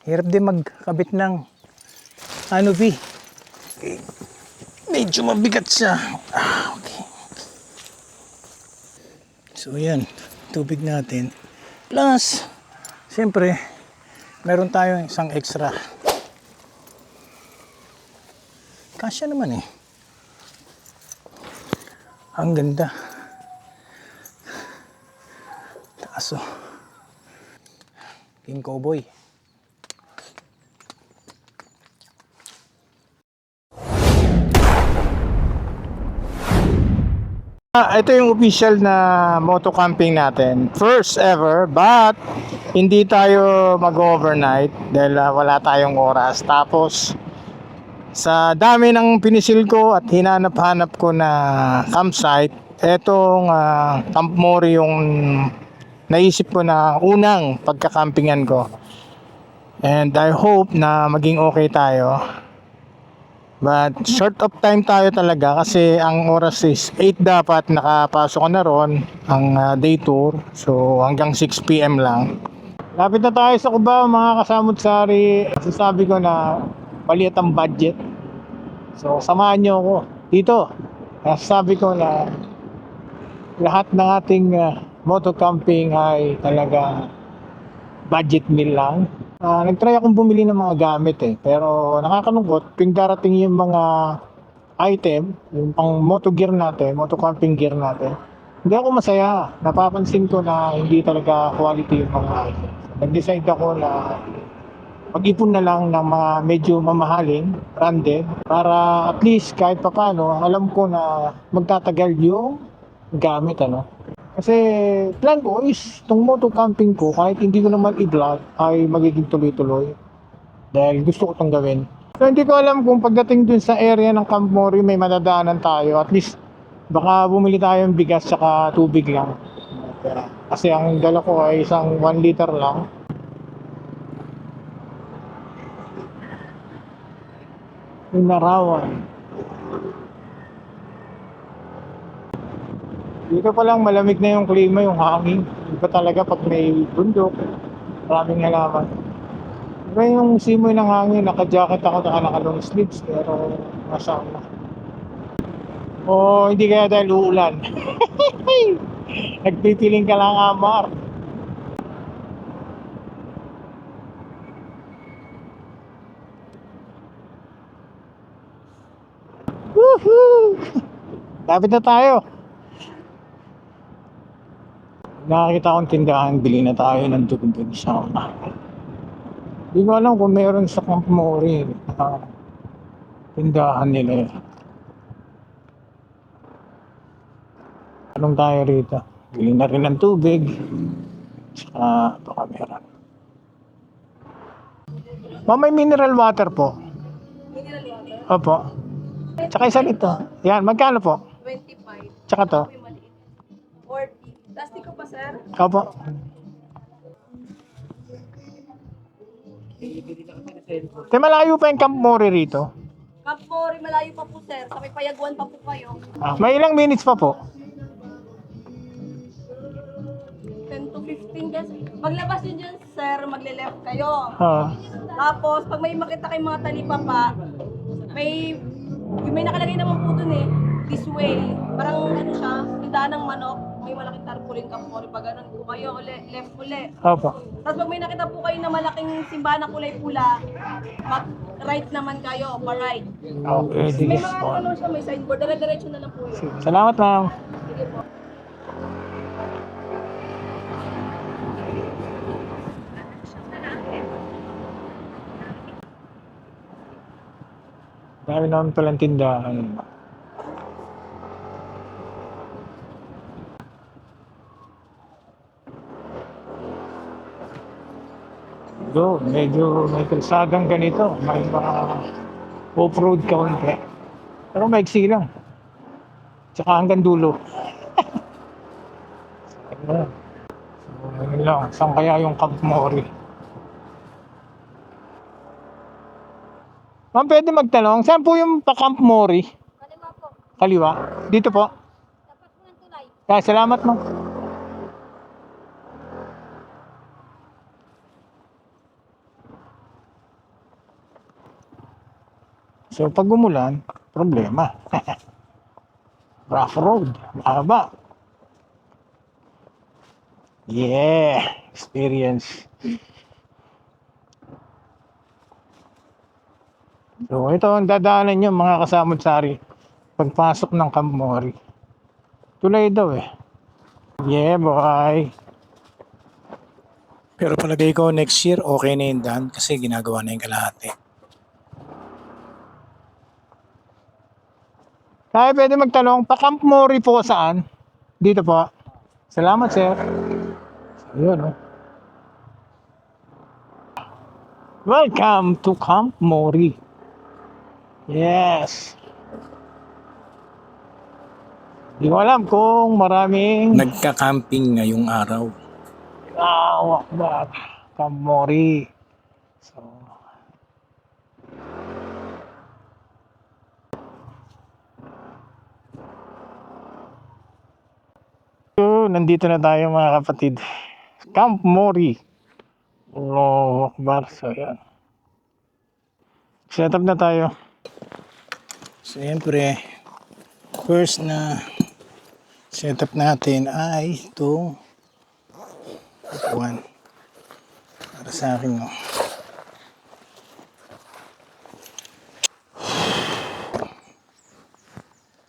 Hirap din magkabit ng ano V. Medyo mabigat siya. Okay. So yan, tubig natin. Plus, siyempre, meron tayong isang extra. Kasya naman eh. Ang ganda. Taas oh. King Cowboy. Ito yung official na moto camping natin. First ever, but hindi tayo mag-overnight dahil wala tayong oras. Tapos sa dami ng pinisil ko at hinanap-hanap ko na campsite, etong Camp Mori yung naisip ko na unang pagka-campingan ko. And I hope na maging okay tayo. But short of time tayo talaga kasi ang oras is 8 dapat nakapasok ko na ron ang day tour. So hanggang 6 PM lang. Lapit na tayo sa Cubao mga kasamut-sari. Sasabi ko na maliit ang budget. So samahan nyo ako dito. Sasabi ko na lahat ng ating moto camping ay talaga budget meal lang. Nagtry akong bumili ng mga gamit pero nakakalungkot tuwing darating yung mga item, yung pang moto gear natin, moto camping gear natin, hindi ako masaya. Napapansin ko na hindi talaga quality yung mga item. Nag-decide ako na mag-ipon na lang ng mga medyo mamahaling branded para at least kahit papaano alam ko na magtatagal yung gamit Kasi plan ko is itong moto camping ko kahit hindi ko naman i-vlog ay magiging tuloy-tuloy dahil gusto ko itong gawin. So hindi ko alam kung pagdating dun sa area ng Camp Mori may madadaanan tayo, at least baka bumili tayo ng bigas saka tubig lang. Kasi ang dala ko ay isang 1 liter lang. Yung Narawan. Dito pa lang malamig na yung klima, yung hangin. Iba talaga pag may bundok, maraming halaman. Iba yung simoy ng hangin, naka-jacket ako, naka-long sleeves, pero masama. O hindi kaya dahil uulan. Nagpipiling ka lang, Amar. Woohoo! Lapit na tayo. Nakakita akong tindahan, bili na tayo ng tubig sa Hindi ko alam kung meron sa Camp Mori tindahan nila. Anong tayo rito? Bili na rin ng tubig. Saka baka meron. May mineral water po. Mineral water? Opo. Tsaka isa nito. Yan, magkano po? 25. Tsaka to? 40. Plastic ko pa, sir? Opo. Malayo pa yung Camp Mori rito. Camp Mori, malayo pa po, sir. Sa may Payagwan pa po kayo. May ilang minutes pa po? 10 to 15 guys. Maglabas nyo dyan, sir, magle-left kayo. Oo. Tapos, pag may makita kayong mga talipapa, may nakalagay naman po dun this way. Parang siya, tindahan ng manok. May malaking tarpaulin Camp Mori. Pag ganun po kayo, left uli. Opo. Tapos pag may nakita po kayo na malaking simbahan na kulay pula, mag-right naman kayo, pa-right. Okay, May sige mga po. siya, may signboard. Dire-diretso na lang po yun. Salamat, ma'am. Sige po. Dami naman palang tindahan. Medyo may kalsadang ganito. May mga off-road kaunti. Pero maiksi lang. Tsaka hanggang dulo. Ayun. So, ayun lang. Saan kaya yung Camp Mori? Ma'am, pwede magtanong, saan po yung pa-Camp Mori? Kaliwa po. Kaliwa? Dito po? Dapat po ng tulay. Salamat, ma'am. So pag umulan, problema. Rough road, mahaba. Yeah, experience. So ito ang dadaanan nyo mga kasamod-sari pagpasok ng Camp Mori. Tulay daw eh. Yeah, boy. Pero palagay ko next year okay na yung daan kasi ginagawa na yung kalahati. Kaya pwede magtanong, pa Camp Mori po saan? Dito po. Salamat sir. Ayun oh. Welcome to Camp Mori. Yes. Di ko alam kung maraming nagka-camping ngayong araw. Akbar. Camp Mori. So, nandito na tayo mga kapatid. Camp Mori. Allahu Akbar. So, yan. Set up na tayo. Siyempre, first na setup natin ay itong upuan. Para sa akin, no.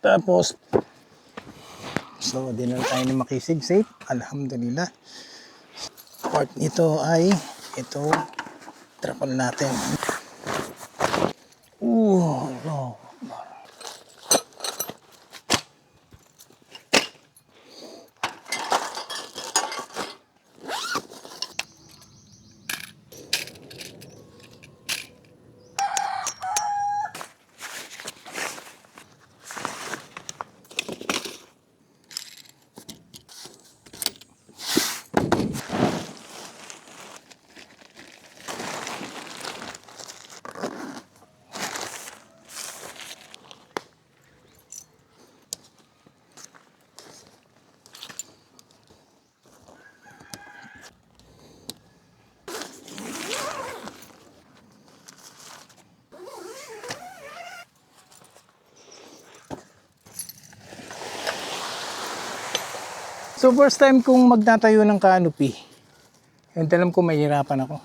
Tapos, so, di na tayo na makisig safe. Alhamdulillah. Part nito ay ito trapal natin. No. So first time kong magtatayo ng canopy. And alam ko mahirapan ako.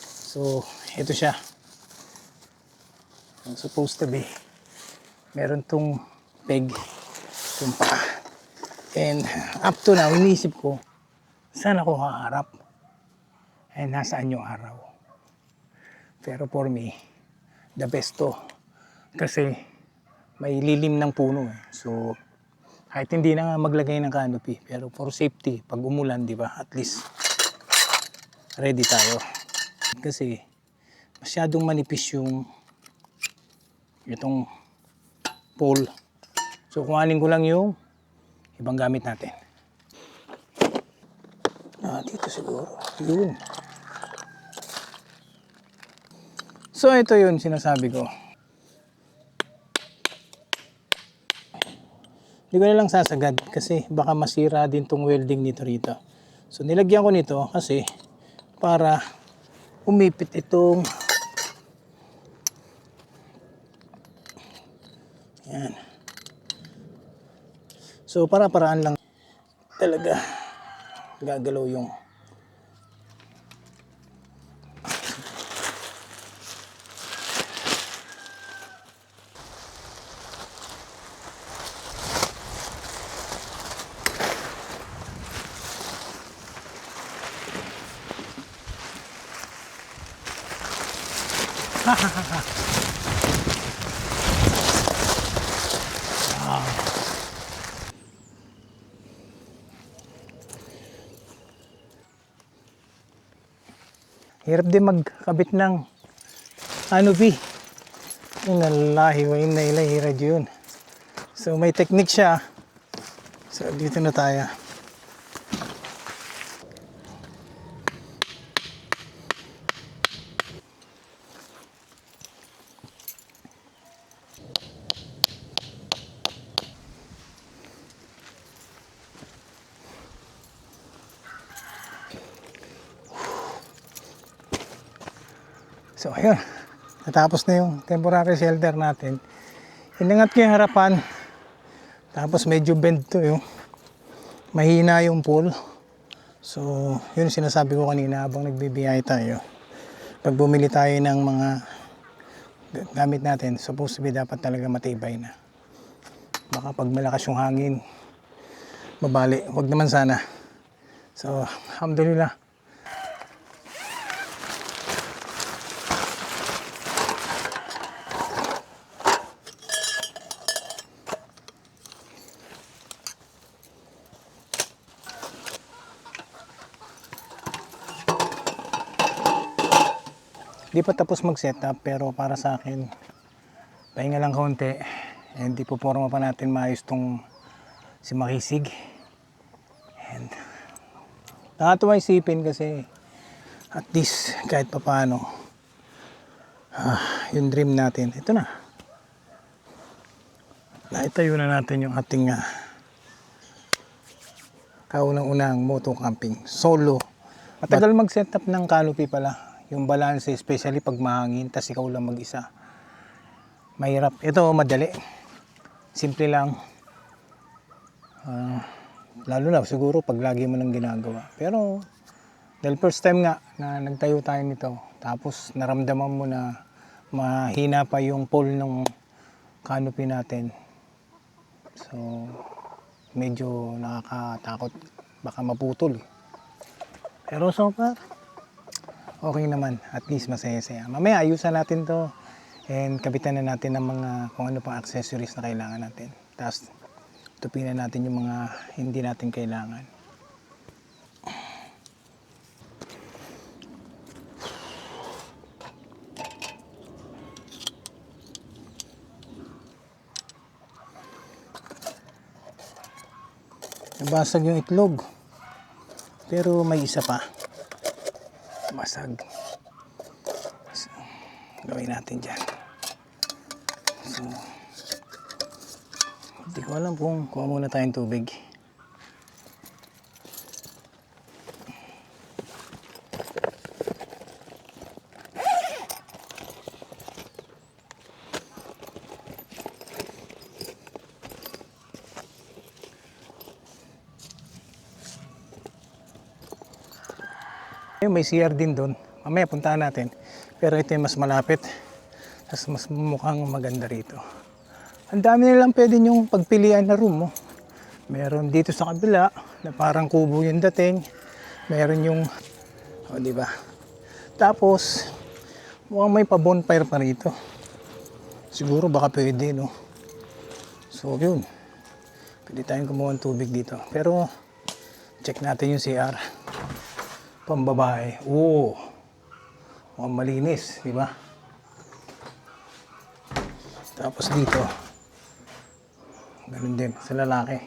So ito siya. Ang supposed to be. Meron tong peg. Itong paa. And up to now, iniisip ko, saan ako haharap? And nasaan yung araw? Pero for me, the best to. Kasi may lilim ng puno eh. So kahit hindi na nga maglagay ng canopy, pero for safety, pag umulan, di ba, at least ready tayo. Kasi masyadong manipis itong pole. So kuhanin ko lang yung ibang gamit natin. Dito siguro. Yun. So ito yun sinasabi ko. Hindi ko na lang sasagad kasi baka masira din tong welding nito rito. So nilagyan ko nito kasi para umipit itong yan. So para-paraan lang talaga gagalaw yung hirap din magkabit ng canopy. Inalahi wa inna ilahi rajiun. So may technique siya. So dito na tayo. So ayun. Natapos na yung temporary shelter natin. Inangat ko yung harapan. Tapos medyo bend to yung mahina yung pool. So, yun sinasabi ko kanina habang nagbibiyay tayo. Pag bumili tayo ng mga gamit natin, supposed to be dapat talaga matibay na. Baka pag malakas yung hangin, mabali. Huwag naman sana. So, alhamdulillah. Di pa tapos mag-setup pero para sa akin, pahinga lang konti. And ipoporma pa natin maayos tong si Makisig. And nakatuwa isipin kasi at least kahit pa paano yung dream natin, ito na. Naitayo na natin yung ating kaunang-unang moto camping. Solo. Matagal mag-setup ng canopy pala. Yung balance, especially pag mahangin, tas ikaw lang mag-isa. Mahirap. Ito, madali. Simple lang. Lalo na siguro pag lagi mo nang ginagawa. Pero, dahil first time nga na nagtayo tayo nito, tapos naramdaman mo na mahina pa yung pole ng canopy natin. So, medyo nakakatakot. Baka maputol. Pero so far, okay naman, at least masaya-saya. Mamaya ayusan natin to and kapitan na natin ng mga kung ano pang accessories na kailangan natin. Tapos tupin na natin yung mga hindi natin kailangan. Nabasag yung itlog. Pero may isa pa. Basag. So, gawin natin dyan. So, hindi ko alam kung kuha muna tayong tubig. May CR din doon. Mamaya puntahan natin. Pero ito yung mas malapit. Tapos mas mukhang maganda rito. Ang dami nilang pwede nyong pagpilian na room. Oh. Meron dito sa kabila na parang kubo yung dating. Meron yung, di ba? Tapos, mukhang may pa-bonfire pa rito. Siguro baka pwede, no? So, yun. Pwede tayong kumuha ng tubig dito. Pero, check natin yung CR. Pambabae. Oo. Mukhang malinis, di ba? Tapos dito, ganun din, sa lalaki.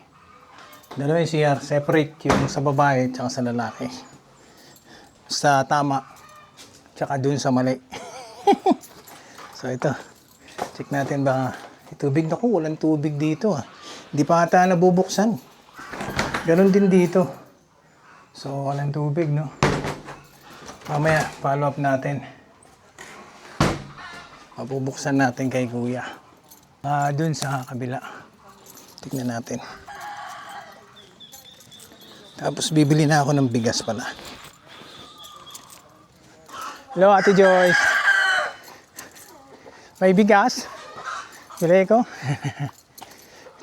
Dalawa yung CR, separate yung sa babae at sa lalaki. Sa tama, tsaka dun sa mali. So ito, check natin ba tubig. Naku, walang tubig dito. Hindi pa ata nabubuksan. Ganun din dito. So walang tubig, no? Mamaya, follow up natin. Mabubuksan natin kay kuya. Dun sa kabila. Tignan natin. Tapos bibili na ako ng bigas pala. Hello, Ate Joyce. May bigas? Bili ko?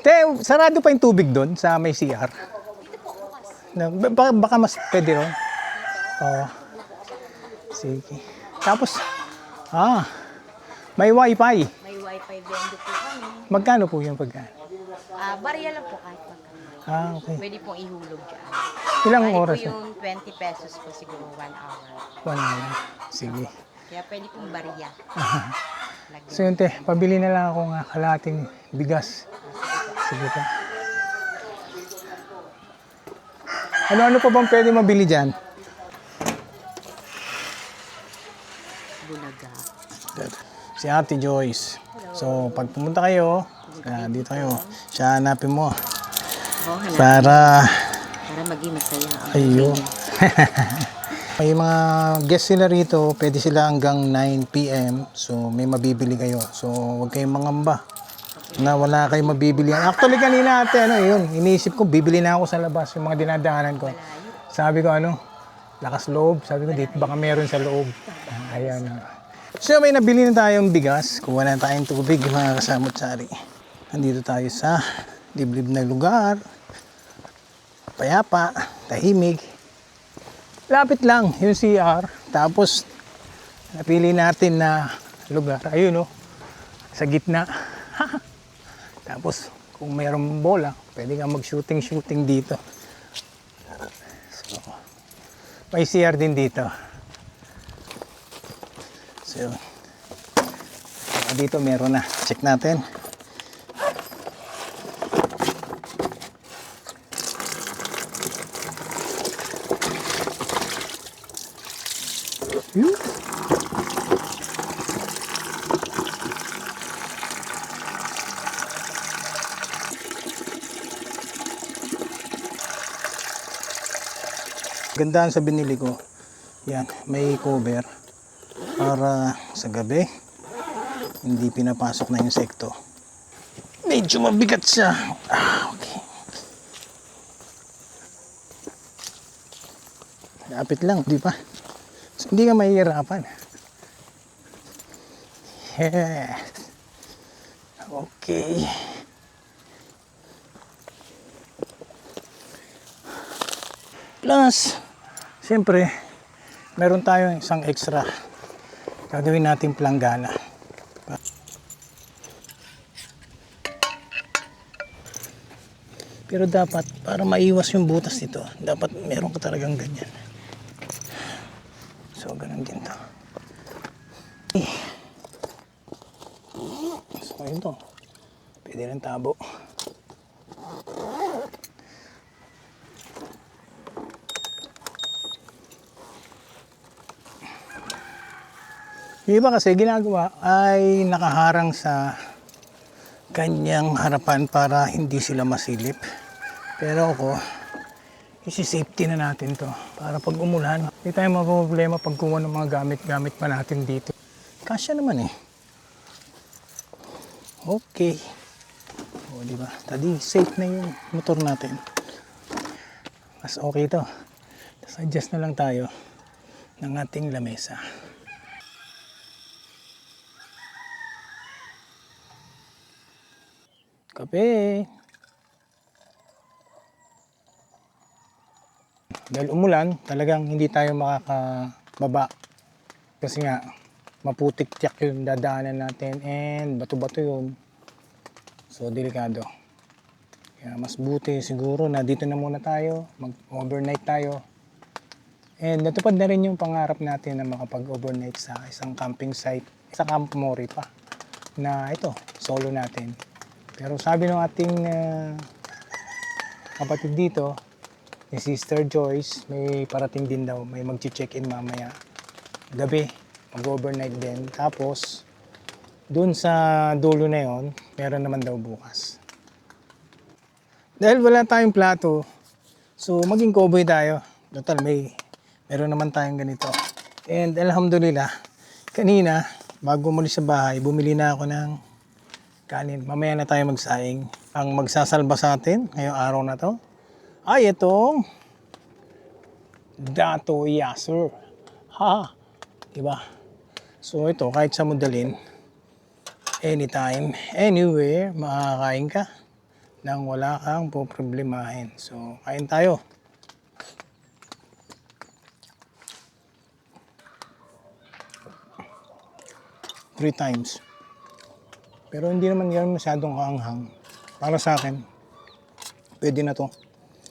Te, sarado pa yung tubig doon sa may CR. Baka mas pwede ron. Oo. Sige. Tapos, may wifi. May wifi vendo po kami. Magkano po yung pagkaan? Barya lang po kahit magkano. Okay. Pwede pong ihulog dyan. Ilang Bali oras po yung 20 pesos po siguro 1 hour. 1 hour. Sige. Kaya pwede pong barya. So yun te, pabili na lang ako ng kalahating bigas. Sige po. Ano-ano pa bang pwede mabili dyan? Bulaga. Si Ate Joyce. So, pag pumunta kayo, dito kayo, siya hanapin mo. Oh, Para maging masaya ang ayo. May mga guest sila rito, pwede sila hanggang 9 p.m. So may mabibili kayo. So huwag kayong mangamba na wala kayong mabibili. Actually kanina ate, yun, iniisip ko, bibili na ako sa labas yung mga dinadaanan ko. Sabi ko lakas loob. Sabi ko dito baka meron sa loob. Ayan. So may nabili na tayong bigas. Kuha na tayong tubig mga kasamot-sari. Nandito tayo sa liblib na lugar. Payapa, tahimik. Lapit lang yung CR. Tapos napili natin na lugar. Ayun sa gitna. Tapos kung mayroong bola, pwede kang mag-shooting dito. So, may CR din dito. So, dito meron na. Check natin. Yun. Gandaan sa binili ko. Yan, may cover para sa gabi hindi pinapasok na insekto. Medyo mabigat siya. Okay. Lapit lang, di ba? So, hindi ka mahihirapan. Yes. Okay. Plus, siyempre, meron tayong isang extra. Gagawin natin planggana. Pero dapat, para maiwas yung butas nito, dapat meron ka talagang ganyan. So, ganun din to. So, yun to. Pwede rin tabo. Yung iba kasi ginagawa ay nakaharang sa kanyang harapan para hindi sila masilip. Pero ako, isi-safety na natin to para pag umulan, hindi tayo problema pag kuha ng mga gamit pa natin dito. Kasya naman Okay. O, di ba? Tadi, safe na yung motor natin. Mas okay to. Tapos adjust na lang tayo ng ating lamesa. Kape. Dahil umulan, talagang hindi tayo makakababa. Kasi nga, maputik tiyak yung dadaanan natin and bato-bato yun. So, delikado. Kaya mas buti siguro na dito na muna tayo, mag-overnight tayo. And natupad na rin yung pangarap natin na makapag-overnight sa isang camping site. Sa Camp Mori pa. Na ito, solo natin. Pero sabi ng ating kapatid dito, ni Sister Joyce, may parating din daw, may mag-check-in mamaya gabi, mag-overnight din. Tapos, dun sa dulo na yon, meron naman daw bukas. Dahil wala tayong plato, so maging cowboy tayo. Total, meron naman tayong ganito. And alhamdulillah, kanina, bago umalis sa bahay, bumili na ako ng kanin. Mamaya na tayo magsaing. Ang magsasalba sa atin ngayong araw na to ay itong Dato Yasser. Ha! Diba? So ito, kahit sa modalin, anytime, anywhere, makakain ka nang wala kang poproblemahin. So, kain tayo. Three times. Pero hindi naman yan masyadong kaanghang. Para sa akin, pwede na to.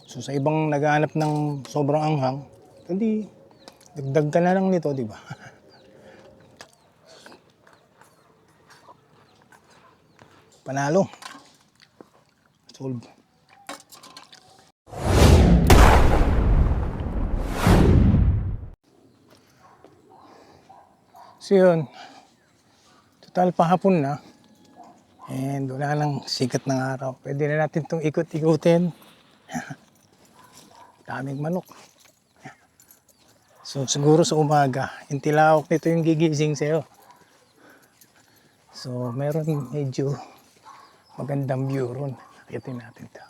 So sa ibang naghahanap ng sobrang anghang, hindi, dagdag ka na lang nito, di ba? Panalo. Solve. So yun, total pahapon na. And wala lang sikat ng araw. Pwede na natin itong ikot-ikutin. Daming manok. So siguro sa umaga, yung tilawak nito yung gigising sa'yo. So meron medyo magandang view ron. Akitin natin ito.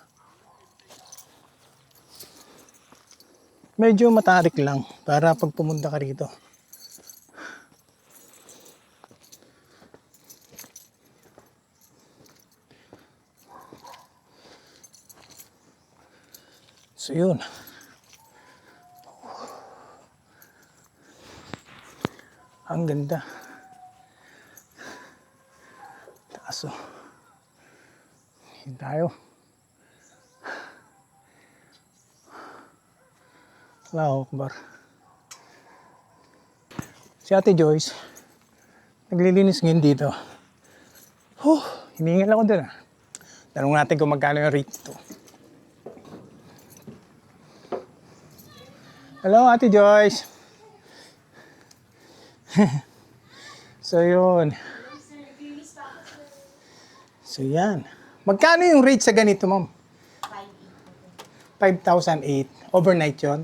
Medyo matarik lang para pag pumunta ka rito. So yun. Ang ganda. Taas oh. Hindi tayo. Allahu Akbar. Si Ate Joyce, naglilinis ngayon dito. Hiningal ako dun ah. Tanong natin kung magkano yung rate ito. Hello Ate Joyce. So yun. So yan. Magkano yung rate sa ganito, ma'am? 5,008. Overnight yon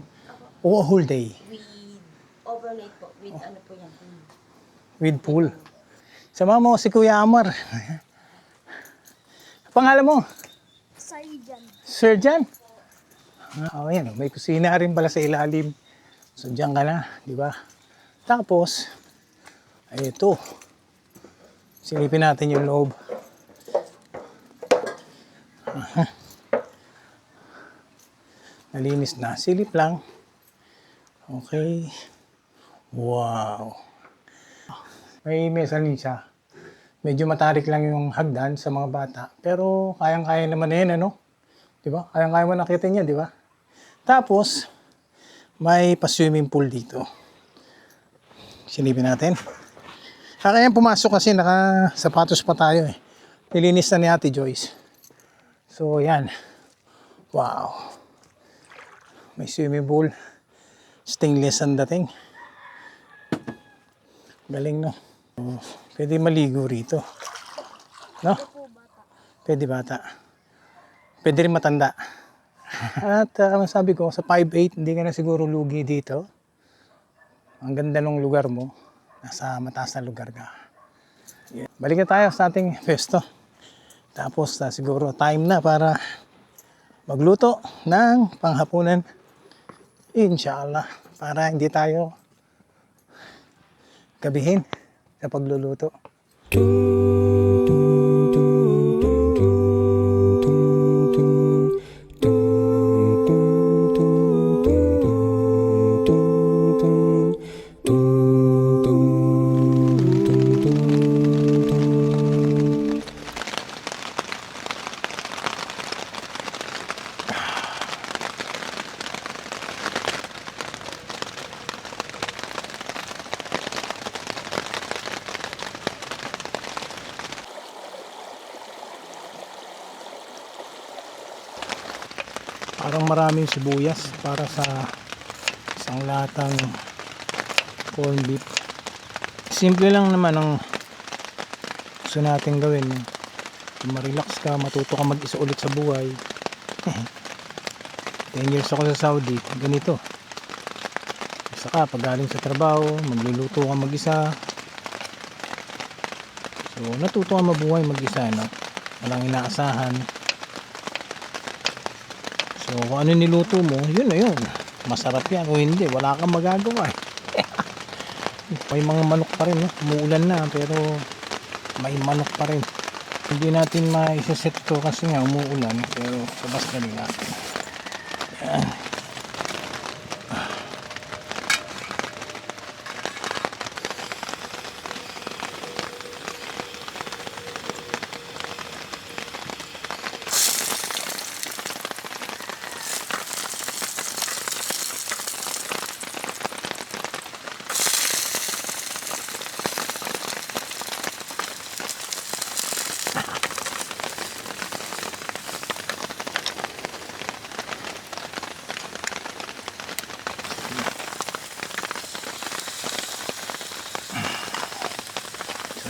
o whole day? With overnight po. With ano po yan? With pool. Sama mo si Kuya Amar. Pangalan mo? Sir Jan. Yan. May kusina rin pala sa ilalim. So dyan ka na, di ba? Tapos, ay ito. Silipin natin yung loob. Nalinis na. Silip lang. Okay. Wow. May mezzanine siya. Medyo matarik lang yung hagdan sa mga bata. Pero kayang-kaya naman yan, ano? Diba? Kayang-kaya mo nakita niya, diba? Tapos, may pa-swimming pool dito. Silipin natin. Kaya pumasok kasi naka-sapatos pa tayo eh. Nilinis na ni Ate Joyce. So, yan. Wow. May swimming pool. Stainless ang dating. Galing, no? Pwede maligo rito. No? Pwede bata. Pwede rin matanda. At sabi ko, sa 5'8", hindi ka na siguro lugi dito. Ang ganda ng lugar mo. Nasa mataas na lugar ka. Yeah. Balik na tayo sa ating pesto. Tapos siguro time na para magluto ng panghapunan. Inshallah. Para hindi tayo gabihin sa pagluluto. Parang maraming sibuyas para sa isang latang corn beef. Simple lang naman ang gusto natin gawin. Marelax ka, matuto ka mag-isa ulit sa buhay. 10 years ako sa Saudi, ganito. Isa ka, pag galing sa trabaho, magluluto ka mag-isa. So, natuto ka mabuhay mag-isa, no? Walang inaasahan. So, kung ano niluto mo, yun na yun. Masarap yan. O hindi, wala kang magagawa. May mga manok pa rin. Umuulan na, pero may manok pa rin. Hindi natin ma-set to kasi nga umuulan. Pero sabas na rin natin. Yan.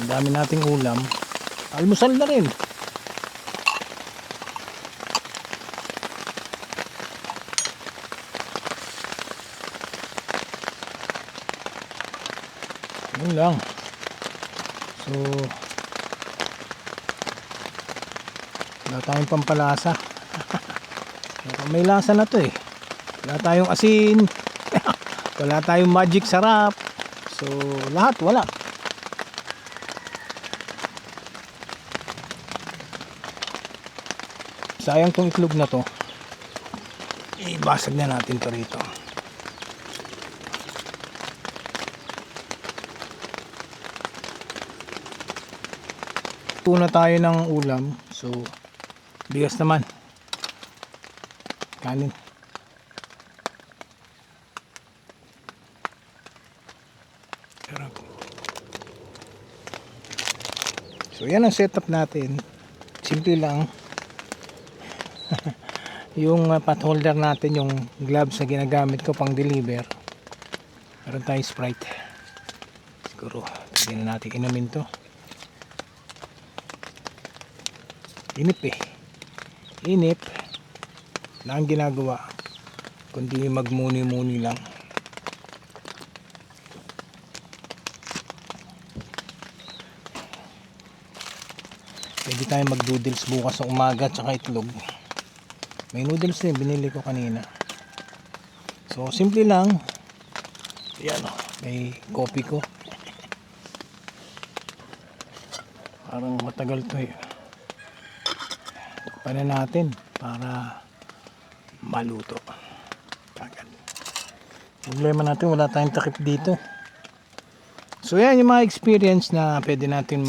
Ang dami nating ulam. Almusal na rin. Yun lang. So, wala tayong pampalasa. Pero may lasa na to eh. Wala tayong asin. Wala tayong magic sarap. So, lahat wala. Sayang tong itlog na to. Ibasag na natin to rito. Tuna tayo ng ulam. So, bigas naman. Kanin. Sarap. So, yan ang setup natin. Simple lang. Yung pot holder natin, yung gloves na ginagamit ko pang deliver. Meron tayong Sprite. Siguro, hindi na natin inumin to. Inip eh. Inip. Na ang ginagawa. Kundi magmuni-muni lang. Pwede tayo mag-noodles bukas sa umaga tsaka itlog. May noodles din, binili ko kanina. So, simple lang. Yan o, may coffee ko. Parang matagal to eh. Paano natin para maluto. Agad. Problema natin, wala tayong takip dito. So, yan yung mga experience na pwede natin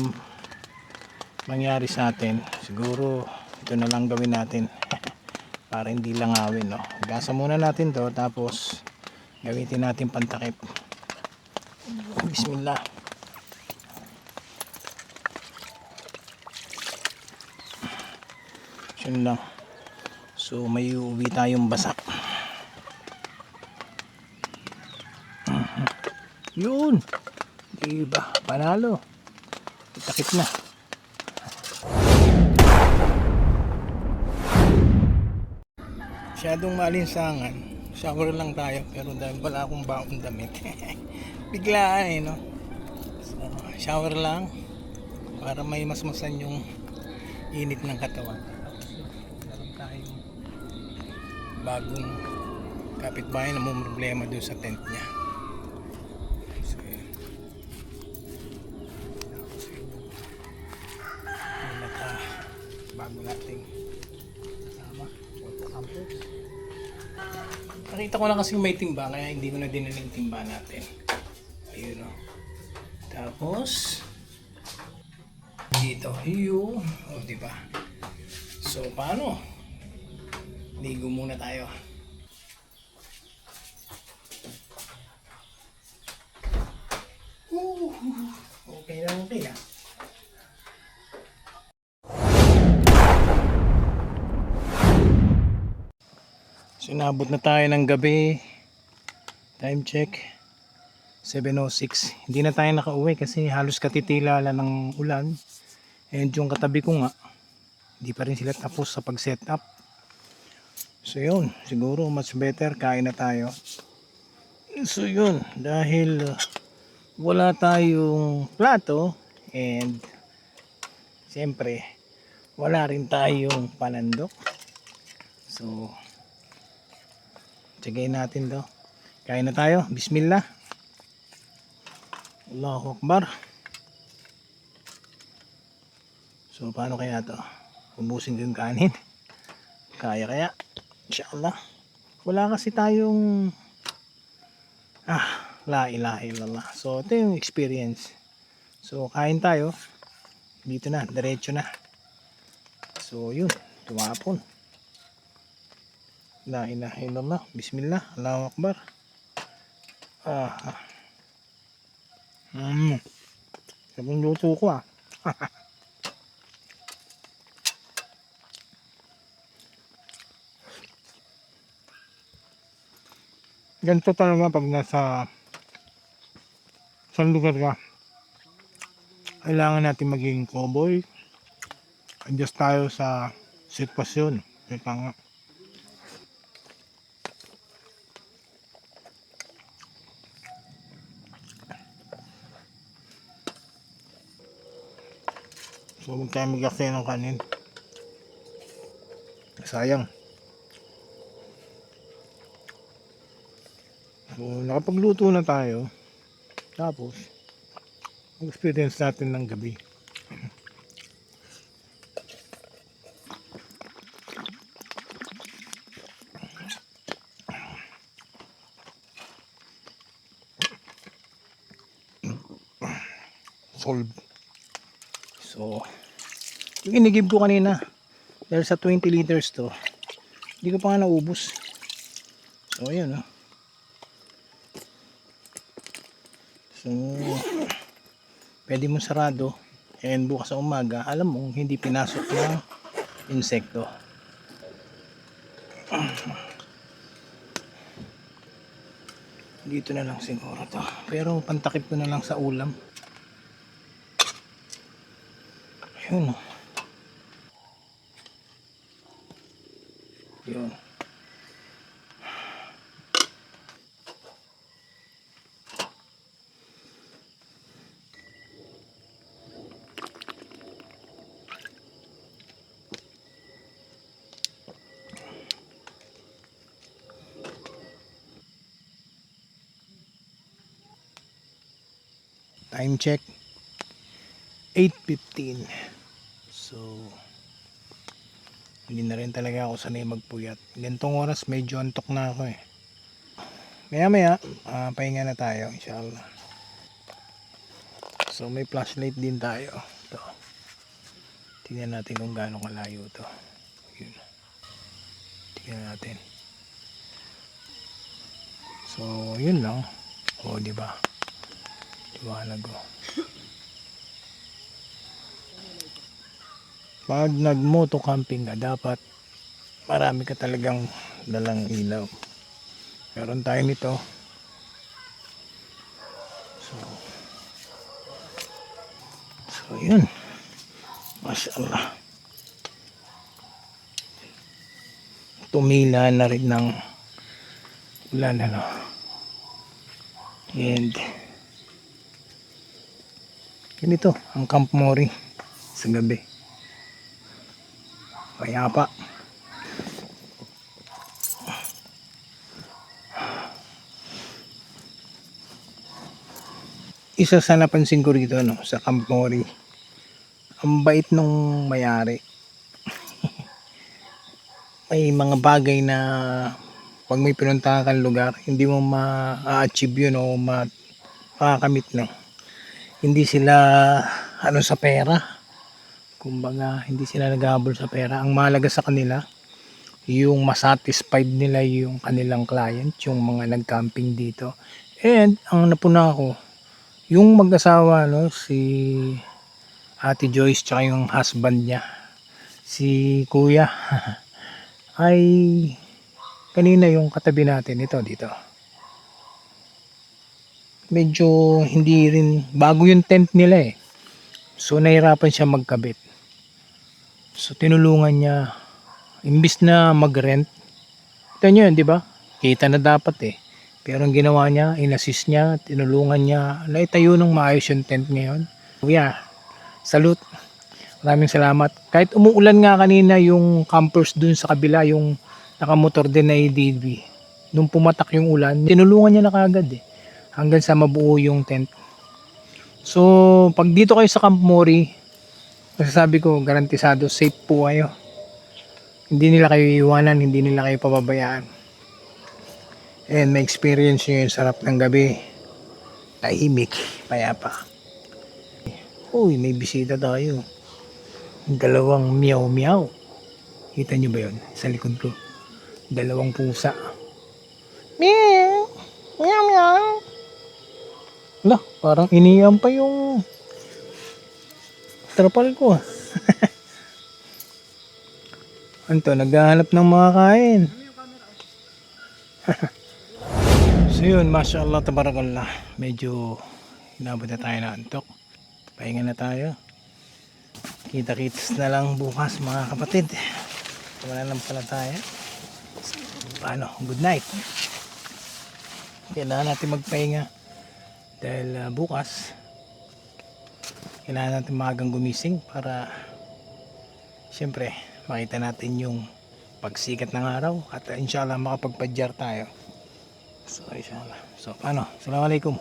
mangyari sa atin. Siguro, ito na lang gawin natin. Para hindi lang awin, no? Gasa muna natin to, tapos gamitin natin pantakip. Bismillah. Yun lang. So may uwi tayong basak. Yun. Diba? Panalo. Takip na. Masyadong malinsangan. Shower lang tayo, pero dahil wala akong baong damit. Biglaan eh, no? So, shower lang para may masmasan yung init ng katawan. Tapos meron tayong bagong kapitbahay na may problema doon sa tent niya. So, yun. Tapos yun yung bago nating kasama. Nakita ko lang kasi may timba, kaya hindi ko na dinaling timba natin. Ayun o. Tapos dito, hiyo. O, diba? So, paano? Ligo muna tayo. Okay na, okay na. So, inabot na tayo ng gabi. Time check 7:06. Hindi na tayo nakauwi kasi halos katitila lang ng ulan. And yung katabi ko nga, hindi pa rin sila tapos sa pag-set up. So yun, siguro much better kain na tayo. So yun, dahil wala tayong plato and siyempre wala rin tayong panandok. So tsagayin natin to. Kain na tayo. Bismillah. Allahu Akbar. So paano kaya to? Ubusin ko yung kanin. Kaya kaya? Inshallah. Wala kasi tayong la ilaha illallah. So ito yung experience. So kain tayo. Dito na, diretso na. So yun, tumapon. La ilaha illallah. Bismillah. Allahu Akbar. Sabong luto ko Ganito talaga pag nasa lugar ka. Kailangan natin maging cowboy. Adjust tayo sa sitwasyon. Kaya nga. So huwag tayo mag-aksaya ng kanin. Sayang. So nakapagluto na tayo. Tapos experience natin ng gabi. Solve. So yung inigib ko kanina dahil sa 20 liters to, hindi ko pa nga naubos. So ayun oh. So pwede mo sarado and bukas sa umaga alam mo hindi pinasok ng insekto. Dito na lang siguro to, pero pantakip ko na lang sa ulam. Ayun oh. Yun. Time check 8:15. So hindi na rin talaga ako sanay magpuyat. Ganitong oras medyo antok na ako eh. Maya maya pahinga na tayo inshallah. So may flashlight din tayo. Ito. Tingnan natin kung gaano kalayo to. Yun. Tingnan natin. So yun lang. O di ba? Liwanag ko. Pag nag-moto camping ka, dapat marami ka talagang dalang ilaw. Meron tayo nito. So yun. Mashallah. Tumila na rin ng ulan ano. And ganito ang Camp Mori sa gabi. Payapa. Isa sa napansin ko rito no, sa Camp Mori, ang bait nung may-ari. May mga bagay na pag may pinuntahan kang lugar, hindi mo ma-achieve yun o makakamit no. Hindi sila ano sa pera. Kumbaga, hindi sila naghahabol sa pera. Ang mahalaga sa kanila, yung masatisfied nila yung kanilang client, yung mga nag-camping dito. And, ang napuna ko, yung mag-asawa, no, si Ate Joyce, tsaka yung husband niya, si Kuya, ay kanina yung katabi natin, ito, dito. Medyo hindi rin, bago yung tent nila eh. So, nahirapan siya magkabit. So tinulungan niya imbis na mag-rent. Ito nyo yun, di ba? Kita na dapat eh. Pero ang ginawa niya, inassist niya, tinulungan niya, naitayo ng maayos yung tent ngayon. Yeah, salute. Maraming salamat. Kahit umuulan nga kanina yung campers dun sa kabila, yung nakamotor din na ADV. Nung pumatak yung ulan, tinulungan niya na kagad eh. Hanggang sa mabuo yung tent. So, pag dito kayo sa Camp Mori, masasabi ko, garantisado, safe po kayo. Hindi nila kayo iiwanan, hindi nila kayo pababayaan. And may experience nyo yung sarap ng gabi. Tahimik, payapa. Uy, may bisita tayo. Dalawang meow-meow. Kita nyo ba yun? Sa likod ko. Dalawang pusa. Meow! Meow-meow! Wala, parang iniyan pa yung trapal ko ah. Anto, naghahanap ng mga kain. So yun, mashallah, tabarakallah. Medyo hinabot na tayo na antok. Pahinga na tayo. Kita-kits na lang bukas mga kapatid. Wala lang pala tayo. Paano? Good night. Kailangan natin magpahinga. Dahil bukas Kailangan natin maagang gumising para siyempre makita natin yung pagsikat ng araw at inshallah makapagpadyar tayo. So inshallah. So ano, assalamualaikum.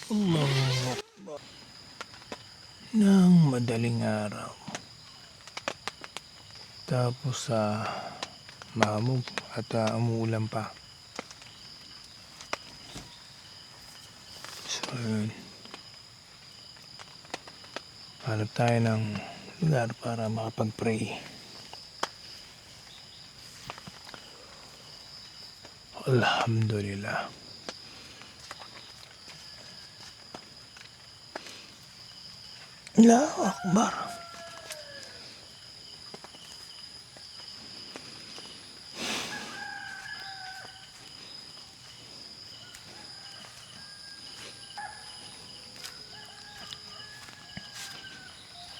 Allahu Akbar. Ng madaling araw. Tapos mahamog at umuulan pa. So yun. Hanap tayo ng lugar para makapag-pray. Alhamdulillah. Allahu Akbar.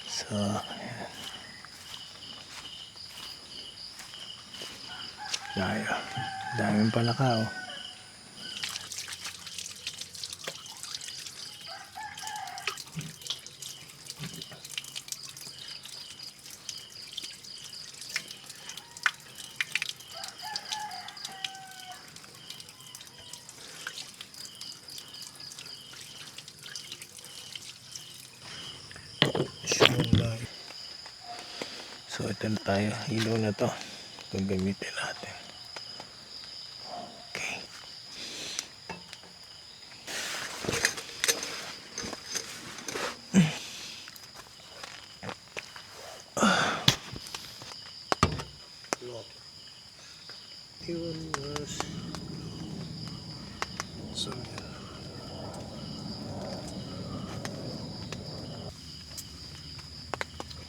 So, ayan. Tayo. Daming palaka, oh. So ito na tayo, ilaw na to, gagamitin natin. Okay. Yun was so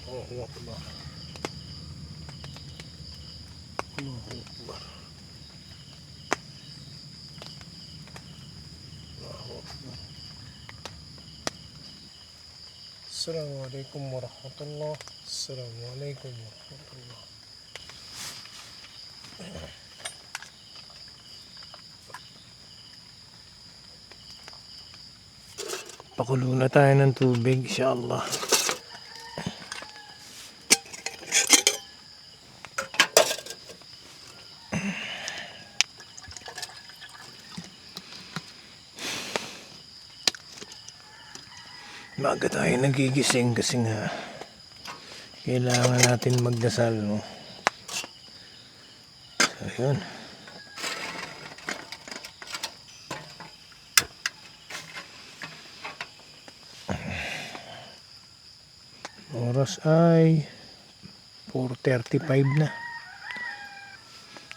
Allahu Akbar. Allahu Akbar. Allahu Akbar. Assalamualaikum warahmatullah. Assalamualaikum warahmatullah. Pakulo na tayo ng tubig, inshallah. Maaga tayo nagigising kasi nga kailangan natin magdasal, no? So yun. Oras ay 4:35 na.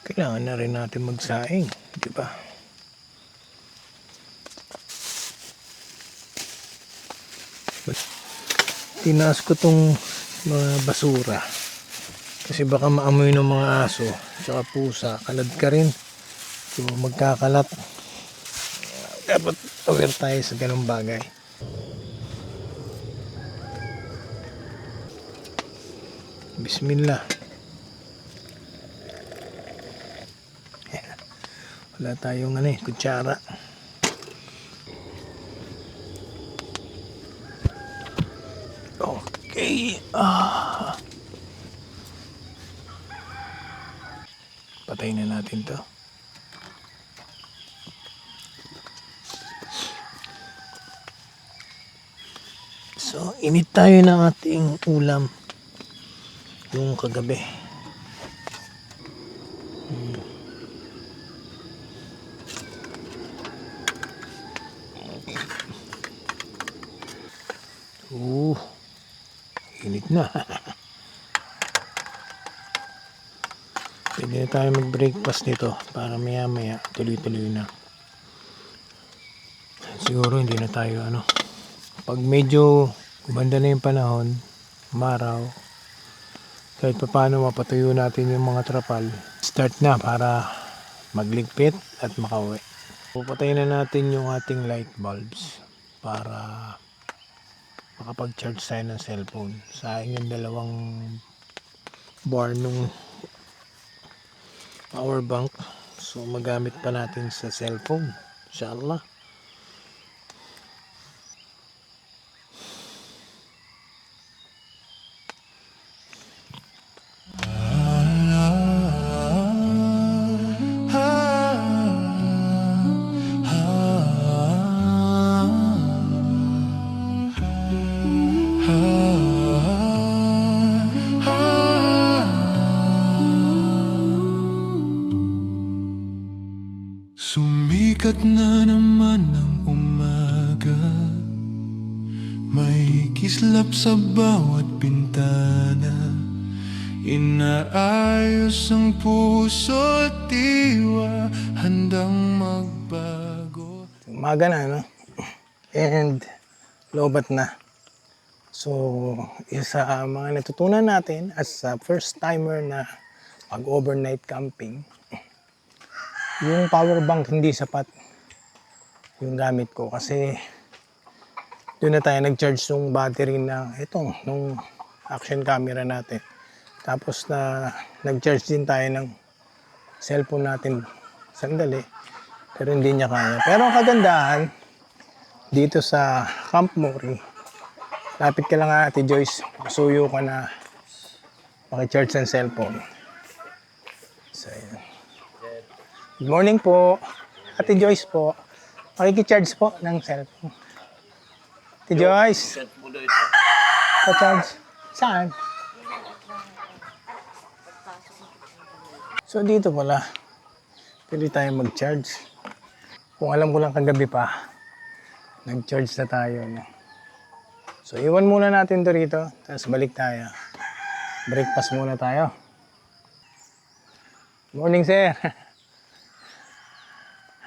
Kailangan na rin natin magsaing, di ba? Tinaas ko tong mga basura kasi baka maamoy ng mga aso tsaka pusa, kalad ka rin, so magkakalat. Dapat aware tayo sa ganung bagay. Bismillah. Wala tayong kutsara. Okay. Patayin na natin to. So, init tayo ng ating ulam yung kagabi. Init na. Pwede na tayo mag-breakfast nito para maya-maya tuloy-tuloy na. Siguro hindi na tayo pag medyo gumanda na yung panahon, umaraw, kahit pa paano mapatuyo natin yung mga trapal, start na para magligpit at makauwi. Pupatayin na natin yung ating light bulbs para makapag-charge tayo ng cellphone. Sayang yung dalawang bar nung power bank. So magamit pa natin sa cellphone. Inshallah. Sumikat na naman ang umaga, may kislap sa bawat bintana. Inaayos ang puso at diwa, handang magbago. Umaga na, and lobat na. So, isa sa mga natutunan natin as a first timer na mag-overnight camping, yung power bank hindi sapat yung gamit ko kasi doon na tayo nag-charge ng battery nung action camera natin. Tapos na nag-charge din tayo ng cellphone natin sandali pero hindi niya kaya. Pero ang kagandahan dito sa Camp Mori, lapit ka lang Ate Joyce, masuyo ka na maki-charge ng cellphone. So, yan. Good morning po. Ate Joyce po. Makikicharge po ng cellphone. Ate Joyce. Pa-charge. Saan? So dito pala. Pwede tayo mag-charge. Kung alam ko lang kagabi pa, nag-charge na tayo. No? So iwan muna natin to rito. Tapos balik tayo. Breakfast muna tayo. Morning, sir.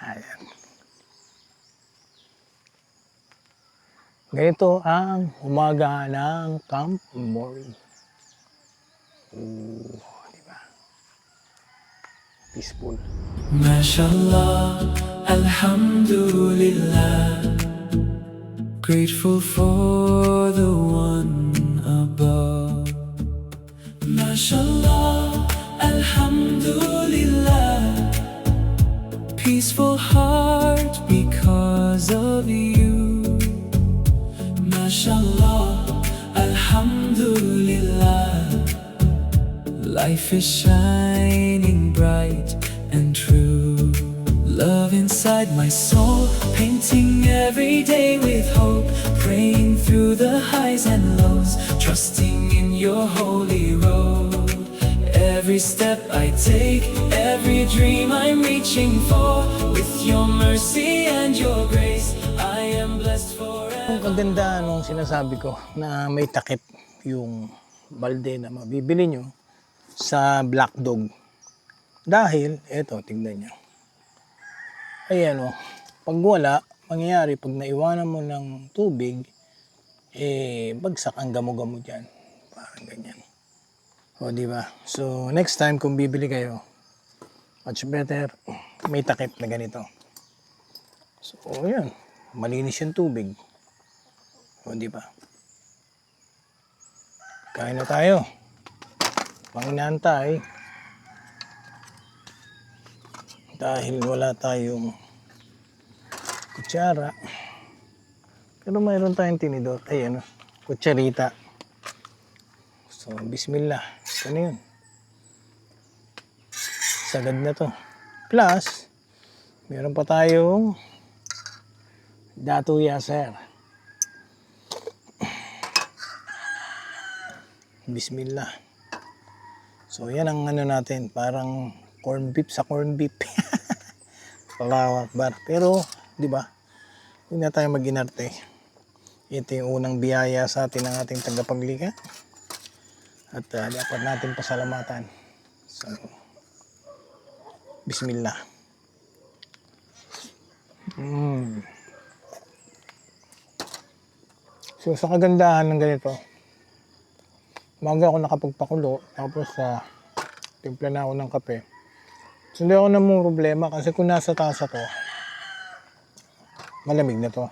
Ayan. Ganito ang umaga ng Camp Mori. Diba? Peaceful. Mashallah, alhamdulillah, grateful for the one above. Mashallah, alhamdulillah, peaceful heart because of you. Mashallah, alhamdulillah, life is shining bright and true. Love inside my soul, painting every day with hope, praying through the highs and lows, trusting in your holy road. Every step I take, every dream I'm reaching for, with your mercy and your grace, I am blessed forever. Ang kaganda nung sinasabi ko na may takip yung balde na mabibili nyo sa Black Dog. Dahil, eto, tignan nyo. Ayan o, pag wala, mangyayari pag naiwanan mo ng tubig, bagsak ang gamo-gamo dyan. Parang ganyan. O, di ba? So, next time kung bibili kayo, much better, may takip na ganito. So, ayan. Malinis yung tubig. O, di ba? Kain na tayo. Panginantay. Dahil wala tayong kutsara. Pero mayroon tayong tinidor. Ay, kutsarita. So, bismillah. Ito na yun. Sagad na to. Plus, meron pa tayong Datu Yasser. Bismillah. So, yan ang natin. Parang corn beef sa corn beef. Allahu Akbar. Pero, di ba? Hindi na tayo mag-inarte. Ito yung unang biyaya sa atin ng ating tagapaglikha. At dapat natin pasalamatan. So, Bismillah. So sa kagandahan ng ganito, umaga ako nakapagpakulo, tapos timpla na ako ng kape. So hindi ako namang problema kasi kung nasa taas ako, malamig na to.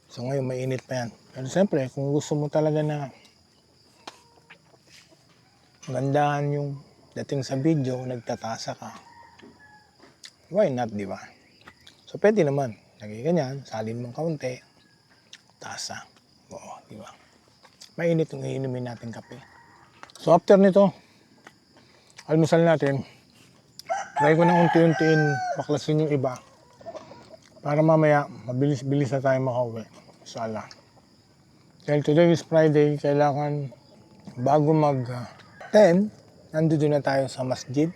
So ngayon mainit pa yan. Pero siyempre, kung gusto mo talaga na magandahan yung dating sa video, nagtatasa ka, why not, di ba? So pwede naman, lagay ganyan, salin mong kaunti, tasa. Oo, di ba? Mainit yung iinumin natin kape. So after nito, almusal natin, try ko na unti-untiin baklasin yung iba para mamaya mabilis-bilis na tayo makauwi. Sala. Dahil today is Friday, kailangan bago mag 10, nandito na tayo sa masjid.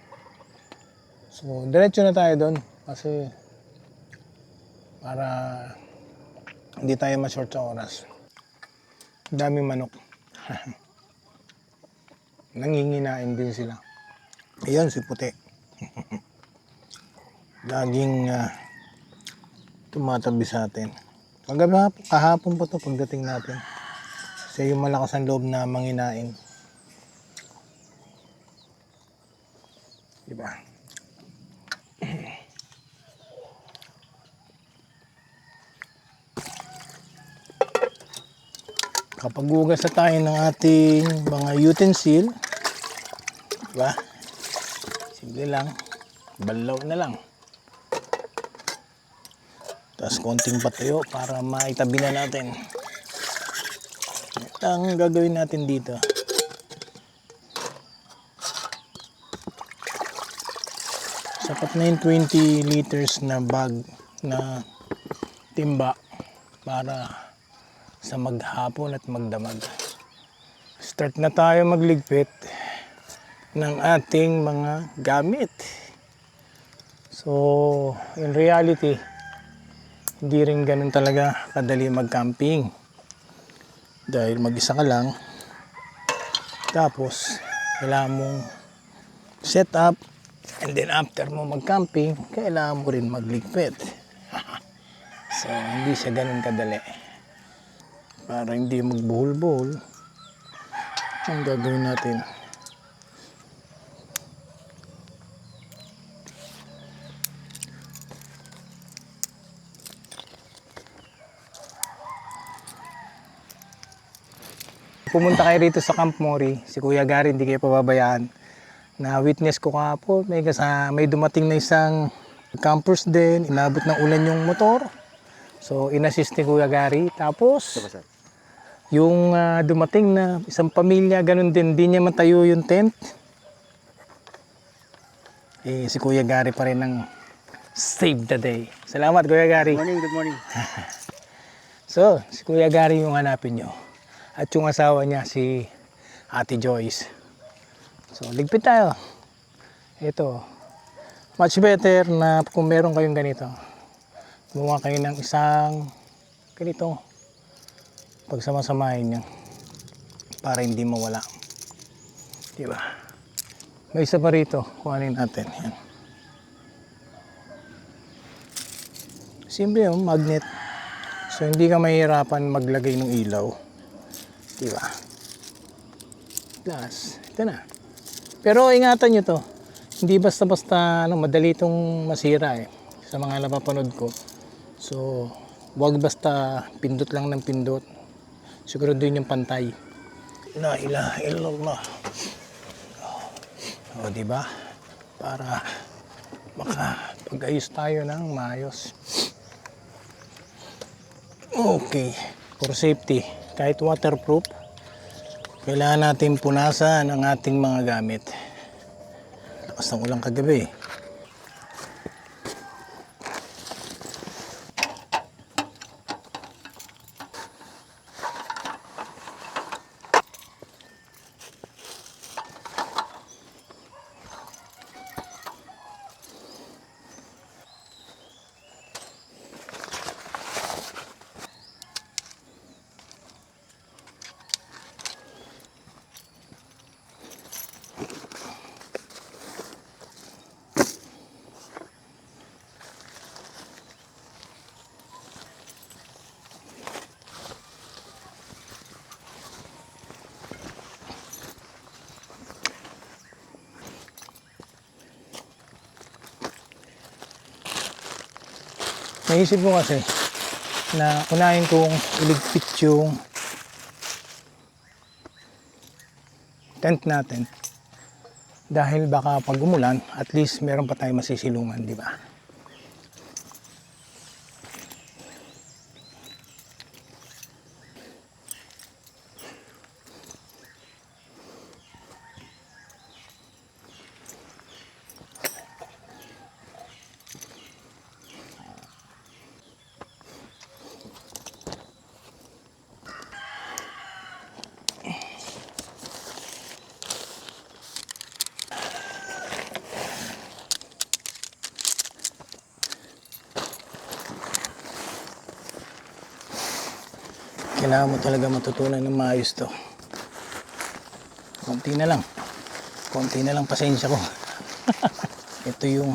So diretso na tayo doon kasi para hindi tayo ma-short sa oras. Daming manok. Nanginginain din sila. Ayan si puti. Laging tumatabi sa atin. Kahapon pa to pagdating natin. Siya yung malakas ang loob na manginain. Diba? Kapag hugas na tayo ng ating mga utensil, diba? Simple lang, balaw na lang. Tapos konting patuyo para maitabi na natin. Ito ang gagawin natin dito. Sapat na yung 20 liters na bag na timba para sa maghapon at magdamag. Start na tayo magligpit ng ating mga gamit. So, in reality, hindi rin ganun talaga kadali mag-camping. Dahil mag-isa ka lang, tapos kailangan mong set up, and then after mo mag-camping, kailangan mo rin magligpit. So, hindi siya ganun kadali. Para hindi magbuhol-buhol, ang gagawin natin, pumunta kayo rito sa Camp Mori, si Kuya Gary, hindi kayo pababayaan. Na witness ko kahapon, may dumating na isang campers din, inabot ng ulan yung motor. So, inassist ni Kuya Gary. Tapos, yung dumating na isang pamilya, ganun din, hindi niya matayo yung tent. Si Kuya Gary pa rin ang save the day. Salamat, Kuya Gary. Good morning. So, si Kuya Gary yung hanapin nyo. At yung asawa niya, si Ate Joyce. So, ligpit tayo. Ito. Much better na kung meron kayong ganito. Gumawa kayo ng isang ganito. Pagsamasamahin nyo. Para hindi mawala. Diba? May isa pa rito. Kuhanin natin. Yan. Simple yung magnet. So, hindi ka mahihirapan maglagay ng ilaw. Diba? Plus, ito na. Pero ingatan nyo to. Hindi basta-basta madali itong masira sa mga napapanood ko. So, wag basta pindot lang ng pindot. Siguro din yung pantay. La ilaha illallah. O, diba? Para makapag-ayos tayo ng maayos. Okay. For safety. Kahit waterproof, kailangan natin punasan ang ating mga gamit. Lakas ng ulang kagabi. naisip ko kasi na unahin kong iligpit yung tent natin. Dahil baka pag umulan, at least meron pa tayong masisilungan, di ba? Kailangan mo talaga matutunan ng maayos to. Konti na lang pasensya ko. Ito yung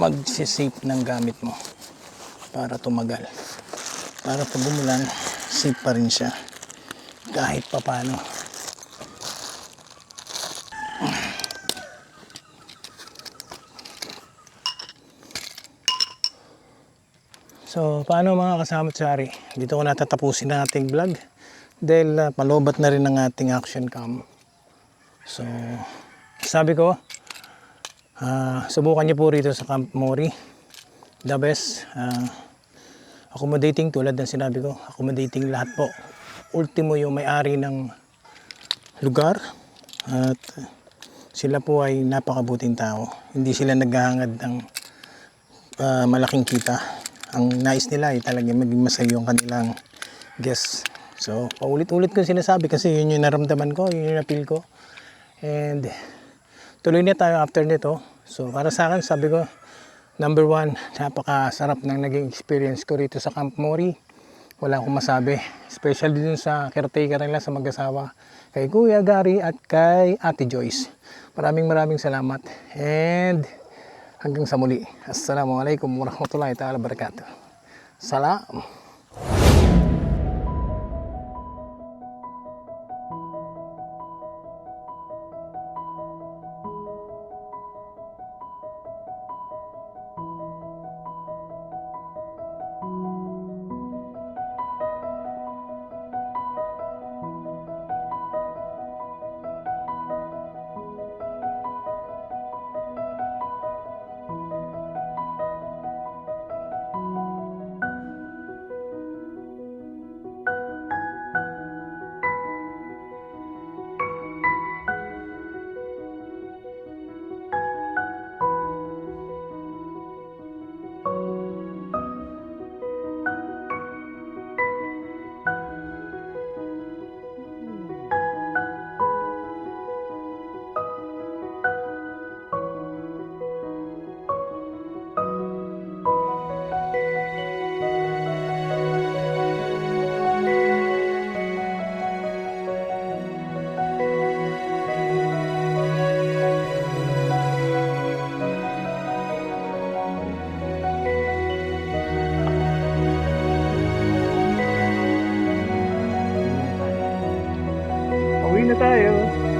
mag-safe ng gamit mo para tumagal, para pag umulan safe pa rin siya kahit papano. So, paano mga kasama't sari? Dito ko natatapusin ang ating vlog dahil palobat na rin ang ating action cam. So, sabi ko, subukan niyo po rito sa Camp Mori. The best. Accommodating tulad ng sinabi ko, accommodating lahat po. Ultimo yung may-ari ng lugar at sila po ay napakabuting tao. Hindi sila naghahangad ng malaking kita. Ang nais nila ay talagang maging masaya yung kanilang guests. So, paulit-ulit ko sinasabi kasi yun yung naramdaman ko, yun yung napil ko. And tuloy na tayo after nito. So, para sa akin, sabi ko, number 1, napakasarap ng naging experience ko rito sa Camp Mori. Wala akong masabi. Especially dun sa caretaker nila sa mag-asawa. Kay Kuya Gary at kay Ate Joyce. Maraming salamat. And hanggang sa muli. Assalamualaikum warahmatullahi ta'ala wabarakatuh. Salam. Uwi na tayo.